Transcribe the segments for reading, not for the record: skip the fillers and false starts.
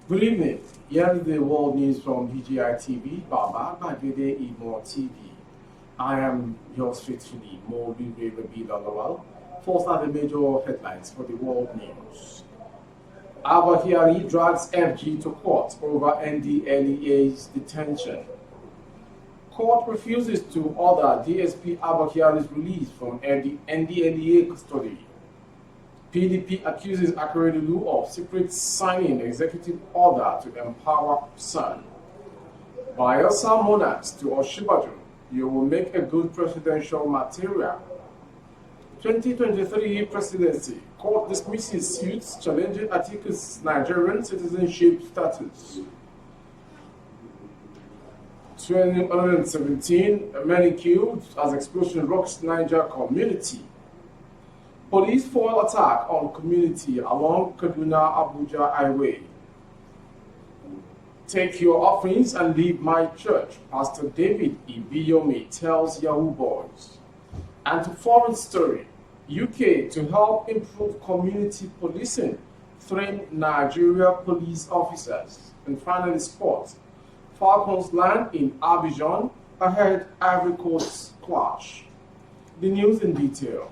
Good evening. Here is the world news from BGI TV, Baba Bagede Imo TV. I am yours faithfully, Mobi Rabi Lawal. First are the major headlines for the world news. Abakari drags FG to court over NDLEA's detention. Court refuses to order DSP Abakari's release from NDLEA custody. PDP accuses Akeredolu of secret signing executive order to empower Sun. Bayelsa Monarchs to Osinbajo, you will make a good presidential material. 2023 presidency, court dismisses suits challenging Atiku's Nigerian citizenship status. 2017, many killed as explosion rocks Niger community. Police foil attack on community along Kaduna-Abuja highway. Take your offerings and leave my church, Pastor David Ibiyomi tells Yahoo Boys. And to foreign story, UK to help improve community policing, train Nigeria police officers. And finally, sports. Falcons land in Abidjan ahead Ivory Coast's clash. The news in detail.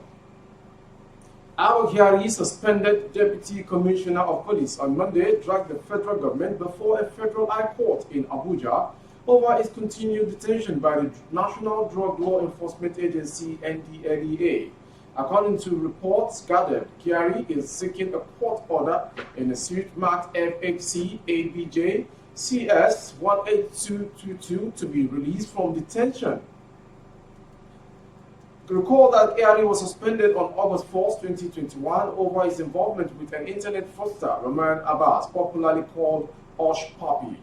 Abakari, suspended Deputy Commissioner of Police on Monday, dragged the federal government before a federal high court in Abuja over his continued detention by the National Drug Law Enforcement Agency (NDLEA). According to reports gathered, Kyari is seeking a court order in a suit marked FHC ABJ CS 18222 to be released from detention. Recall that Kyari was suspended on August 4, 2021 over his involvement with an internet fraudster, Roman Abbas, popularly called Osh Papi.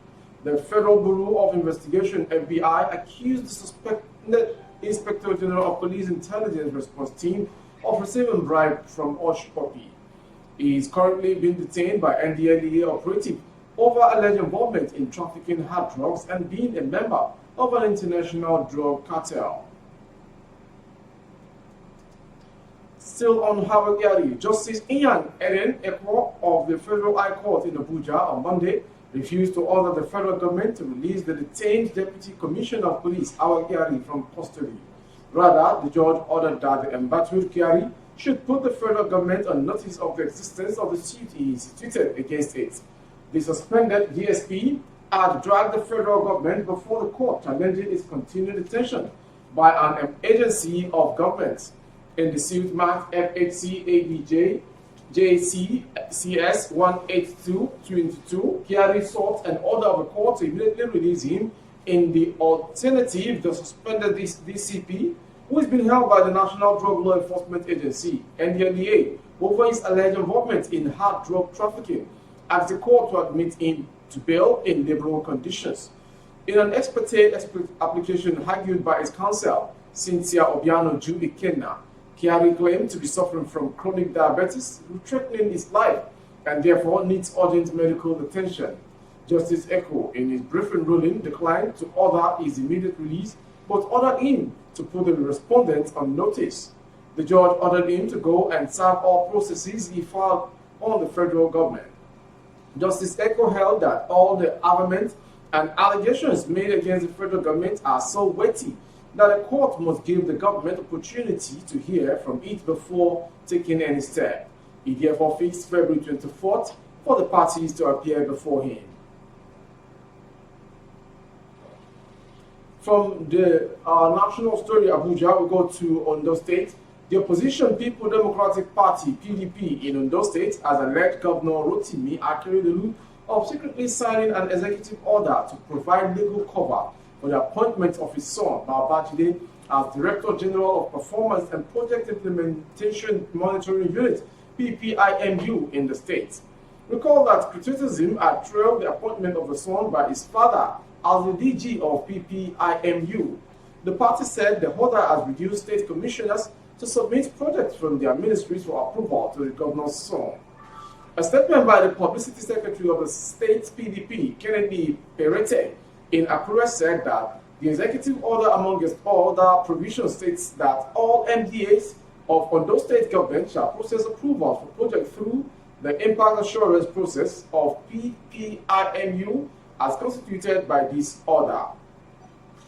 The Federal Bureau of Investigation (FBI) accused the suspended Inspector General of Police Intelligence Response Team of receiving bribe from Osh Papi. He is currently being detained by NDLEA operative over alleged involvement in trafficking hard drugs and being a member of an international drug cartel. Still on Abakari, Justice Ian Eden Ekwo of the Federal High Court in Abuja on Monday refused to order the federal government to release the detained Deputy Commissioner of Police Abakari from custody. Rather, the judge ordered that the embattled Kyari should put the federal government on notice of the existence of the suit he instituted against it. The suspended DSP had dragged the federal government before the court challenging its continued detention by an agency of government. In the suit marked FHC ABJ JCCS 18222, Kyari sought an order of the court to immediately release him. In the alternative, the suspended DCP, who has been held by the National Drug Law Enforcement Agency (NDLEA) over his alleged involvement in hard drug trafficking, asked the court to admit him to bail in liberal conditions. In an ex parte application argued by his counsel, Cynthia Obiano Ikenna, Kyari claimed to be suffering from chronic diabetes, threatening his life, and therefore needs urgent medical attention. Justice Ekwo, in his briefing ruling, declined to order his immediate release, but ordered him to put the respondent on notice. The judge ordered him to go and serve all processes he filed on the federal government. Justice Ekwo held that all the armament and allegations made against the federal government are so weighty that a court must give the government opportunity to hear from it before taking any step. He therefore fixed February 24th for the parties to appear before him. From the national story Abuja, we go to Ondo State. The opposition People Democratic Party (PDP) in Ondo State has alleged Governor Rotimi Akeredolu of secretly signing an executive order to provide legal cover for the appointment of his son, Babajide, as Director General of Performance and Project Implementation Monitoring Unit, PPIMU, in the state. Recall that criticism had trailed the appointment of the son by his father as the DG of PPIMU. The party said the order has reduced state commissioners to submit projects from their ministries for approval to the governor's son. A statement by the Publicity Secretary of the state PDP, Kennedy Perete, in Akure said that the executive order, among other provisions, states that all MDAs of Ondo State government shall process approval for projects through the impact assurance process of PPIMU as constituted by this order.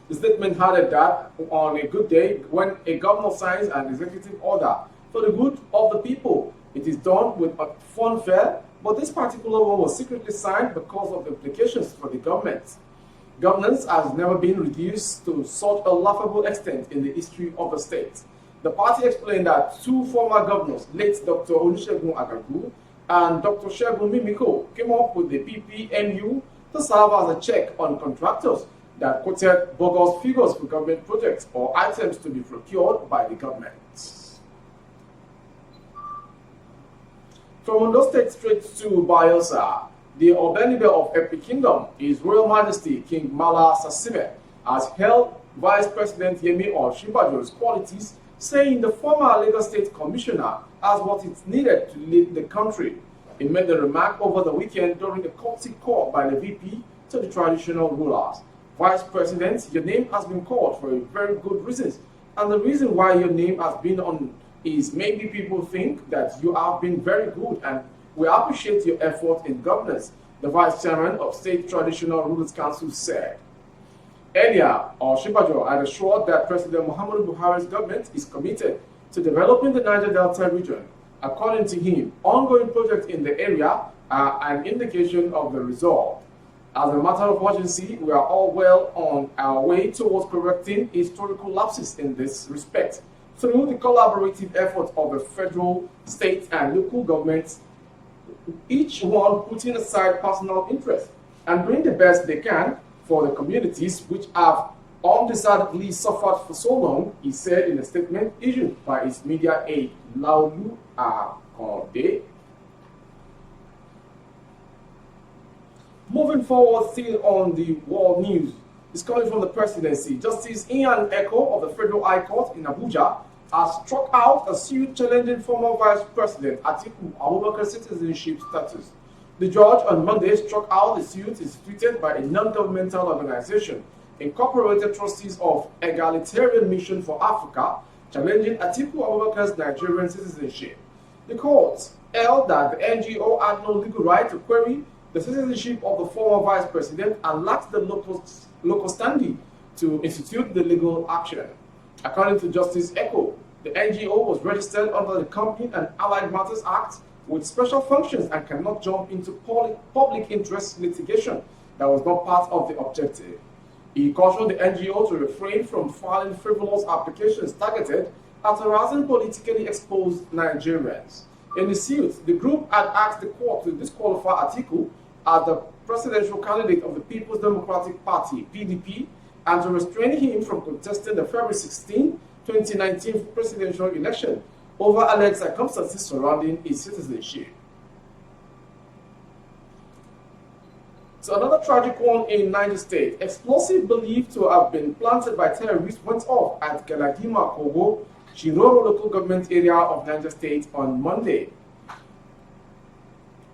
The statement added that on a good day, when a governor signs an executive order for the good of the people, it is done with a fanfare, but this particular one was secretly signed because of the implications for the government. Governance has never been reduced to such a laughable extent in the history of the state. The party explained that two former governors, late Dr. Olusegun Agagu and Dr. Segun Mimiko, came up with the PPMU to serve as a check on contractors that quoted bogus figures for government projects or items to be procured by the government. From Ondo State straight to Bayelsa, the Obenibe of Epic Kingdom, His Royal Majesty King Mala Sasime, has held Vice President Yemi Osinbajo's qualities, saying the former Lagos State Commissioner has what is needed to lead the country. He made the remark over the weekend during a courtesy call by the VP to the traditional rulers. Vice President, your name has been called for a very good reason, and the reason why your name has been on is maybe people think that you have been very good and we appreciate your effort in governance, the Vice Chairman of State Traditional Rulers Council said. Earlier, Osinbajo had assured that President Muhammadu Buhari's government is committed to developing the Niger Delta region. According to him, ongoing projects in the area are an indication of the resolve. As a matter of urgency, we are all well on our way towards correcting historical lapses in this respect through the collaborative efforts of the federal, state, and local governments, each one putting aside personal interest and doing the best they can for the communities which have undeservedly suffered for so long, he said in a statement issued by his media aide, Laolu Akonde. Moving forward, still on the world news, is coming from the presidency. Justice Ian Eko of the Federal High Court in Abuja has struck out a suit challenging former Vice President Atiku Abubakar's citizenship status. The judge on Monday struck out the suit instituted by a non-governmental organization, Incorporated Trustees of Egalitarian Mission for Africa, challenging Atiku Abubakar's Nigerian citizenship. The court held that the NGO had no legal right to query the citizenship of the former vice president and lacked the local standing to institute the legal action. According to Justice Eko, the NGO was registered under the Company and Allied Matters Act with special functions and cannot jump into public interest litigation that was not part of the objective. He cautioned the NGO to refrain from filing frivolous applications targeted at harassing politically exposed Nigerians. In the suit, the group had asked the court to disqualify Atiku as the presidential candidate of the People's Democratic Party, PDP, and to restrain him from contesting the February 16, 2019 presidential election over alleged circumstances surrounding his citizenship. So another tragic one in Niger State. Explosive believed to have been planted by terrorists went off at Galadima Kogo, Shiroro local government area of Niger State on Monday.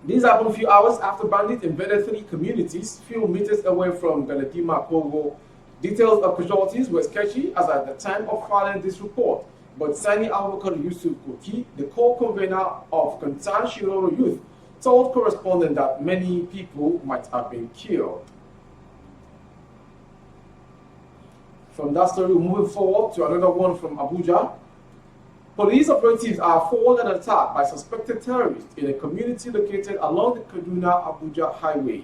This happened a few hours after bandits invaded 3 communities few meters away from Galadima Kogo. Details of casualties were sketchy as at the time of filing this report, but Sani Abubakar Yusuf Koki, the co-convener of Concerned Shiroro Youth, told correspondent that many people might have been killed. From that story, moving forward to another one from Abuja. Police operatives are foiled an attack by suspected terrorists in a community located along the Kaduna-Abuja highway.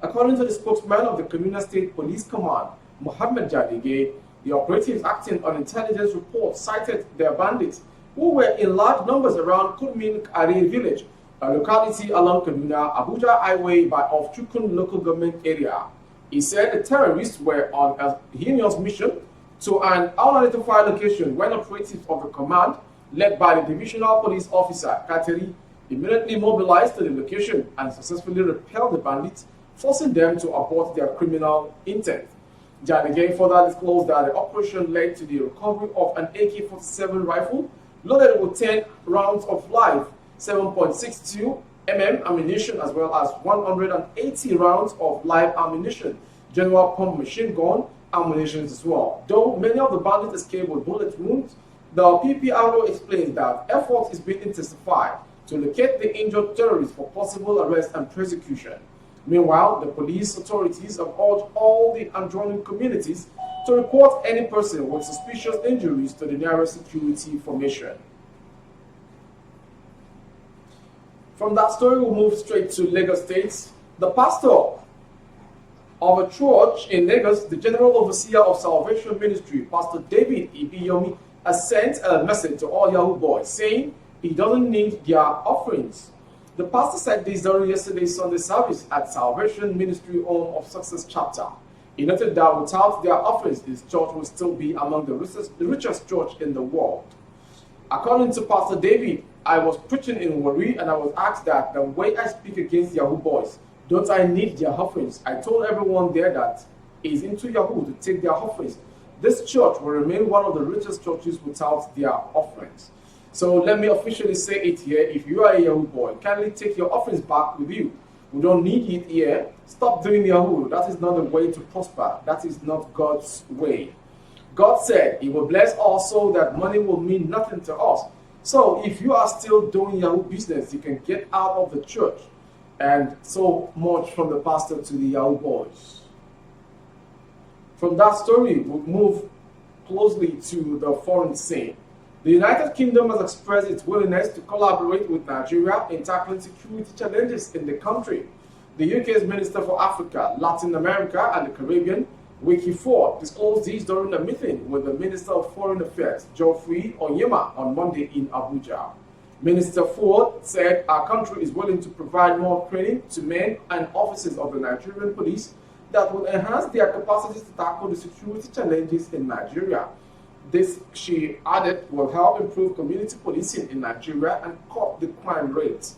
According to the spokesman of the Kaduna State Police Command, Mohammed Jadige, the operatives acting on intelligence reports cited their bandits who were in large numbers around Kurmin Are village, a locality along Kaduna-Abuja highway by of Chukun local government area. He said the terrorists were on a heinous mission to an unidentified location when operatives of the command, led by the divisional police officer, Kateri, immediately mobilized to the location and successfully repelled the bandits, forcing them to abort their criminal intent. Jadige further disclosed that the operation led to the recovery of an AK-47 rifle loaded with 10 rounds of live 7.62 mm ammunition as well as 180 rounds of live ammunition, general pump machine gun ammunition as well. Though many of the bandits escaped with bullet wounds, the PPRO explains that effort is being intensified to locate the injured terrorists for possible arrest and prosecution. Meanwhile, the police authorities have urged all the adjoining communities to report any person with suspicious injuries to the nearest security formation. From that story, we'll move straight to Lagos State. The pastor of a church in Lagos, the General Overseer of Salvation Ministry, Pastor David Ibiyomi, has sent a message to all Yahoo boys saying he doesn't need their offerings. The pastor said this during yesterday's Sunday service at Salvation Ministry Home of Success Chapter. He noted that without their offerings, his church will still be among the richest church in the world. According to Pastor David, I was preaching in Warri and I was asked that the way I speak against Yahoo boys, don't I need their offerings? I told everyone there that is into Yahoo to take their offerings. This church will remain one of the richest churches without their offerings. So let me officially say it here. If you are a Yahoo boy, kindly take your offerings back with you. We don't need it here. Stop doing Yahoo. That is not the way to prosper. That is not God's way. God said he will bless us so that money will mean nothing to us. So if you are still doing Yahoo business, you can get out of the church. And so much from the pastor to the Yahoo boys. From that story, we'll move closely to the foreign scene. The United Kingdom has expressed its willingness to collaborate with Nigeria in tackling security challenges in the country. The UK's Minister for Africa, Latin America and the Caribbean, Wiki Ford, disclosed this during a meeting with the Minister of Foreign Affairs, Geoffrey Onyema, on Monday in Abuja. Minister Ford said our country is willing to provide more training to men and officers of the Nigerian police that will enhance their capacities to tackle the security challenges in Nigeria. This, she added, will help improve community policing in Nigeria and cut the crime rate.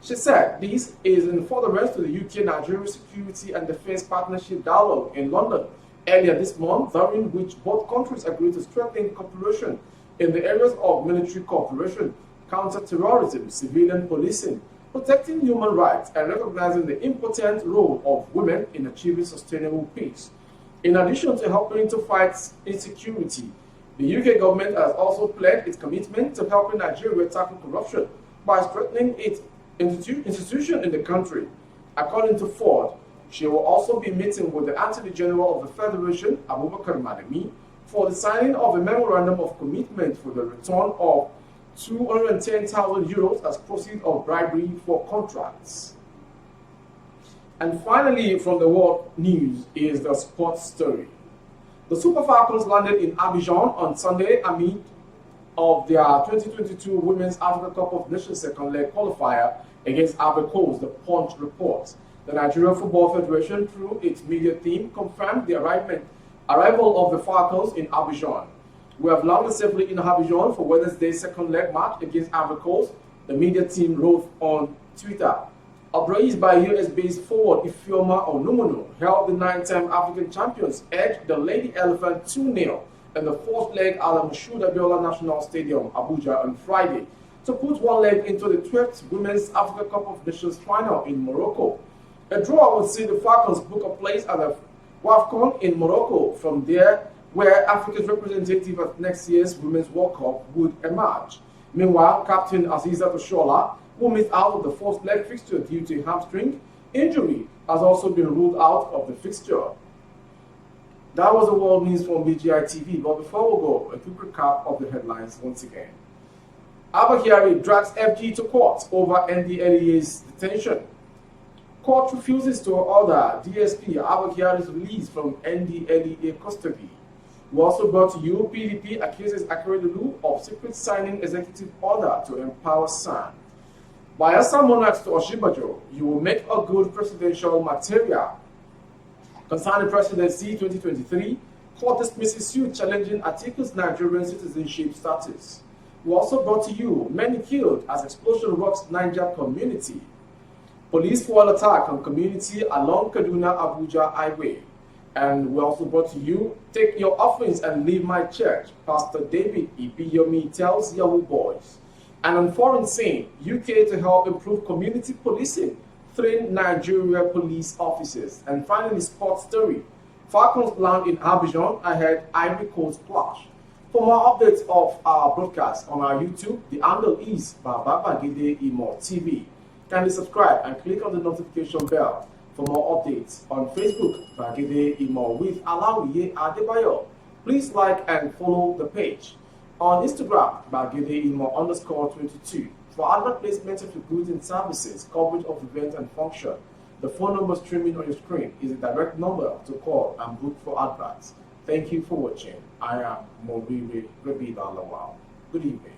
She said this is in furtherance to the UK-Nigeria Security and Defense Partnership Dialogue in London earlier this month, during which both countries agreed to strengthen cooperation in the areas of military cooperation, counter-terrorism, civilian policing, protecting human rights, and recognizing the important role of women in achieving sustainable peace. In addition to helping to fight insecurity, the UK government has also pledged its commitment to helping Nigeria tackle corruption by strengthening its institution in the country. According to Ford, she will also be meeting with the Attorney General of the Federation, Abubakar Malami, for the signing of a memorandum of commitment for the return of €210,000 as proceeds of bribery for contracts. And finally, from the world news is the sports story. The Super Falcons landed in Abidjan on Sunday amid of their 2022 Women's Africa Cup of Nations second leg qualifier against Ivory Coast, the Punch reports. The Nigerian Football Federation, through its media team, confirmed the arrival of the Falcons in Abidjan. We have landed safely in Abidjan for Wednesday's second leg match against Ivory Coast, the media team wrote on Twitter. Upraised by US-based forward Ifeoma Onumonu, held the 9-time African champions edged the Lady Elephant 2-0 in the fourth leg at the Moshood Abiola National Stadium, Abuja, on Friday, to put one leg into the 12th Women's Africa Cup of Nations final in Morocco. A draw would see the Falcons book a place at the WAFCON in Morocco. From there, where Africa's representative at next year's Women's World Cup would emerge. Meanwhile, Captain Aziza Toshola, who missed out of the first leg fixture due to hamstring injury, has also been ruled out of the fixture. That was the world news from BGI TV, but before we go, a quick recap of the headlines once again. Abba Kyari drags FG to court over NDLEA's detention. Court refuses to order DSP Abba Kyari's release from NDLEA custody. We also brought to you PDP accuses Akeredolu of secret signing executive order to empower SAN. Bayelsa Monarchs to Osinbajo, you will make a good presidential material. Concerning presidency 2023, court dismisses suit challenging Atiku's Nigerian citizenship status. We also brought to you many killed as explosion rocks Niger community. Police fuel attack on community along Kaduna-Abuja highway. And we also brought to you, take your offerings and leave my church. Pastor David Ibiyomi tells Yahoo boys. And on foreign scene, UK to help improve community policing, train Nigeria police officers. And finally, sports story. Falcons land in Abidjan ahead Ivory Coast clash. For more updates of our broadcast on our YouTube, the handle is Baba Bagede Imo TV. Kindly subscribe and click on the notification bell for more updates. On Facebook, Bagede Imo with Alawiye Adebayo. Please like and follow the page. On Instagram, Bagede Imo _22. For advert placements of your goods and services, coverage of events and function, the phone number streaming on your screen is a direct number to call and book for adverts. Thank you for watching. I am Moribe Rabida Lawal. Good evening.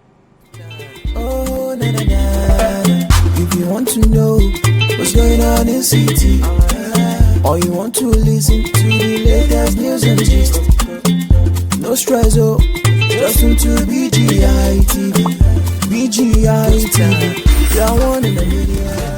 Oh, na na na. If you want to know what's going on in city, or you want to listen to the latest news and gist, no stress, oh, just tune to BGI TV. BGI TV, you're one in a million.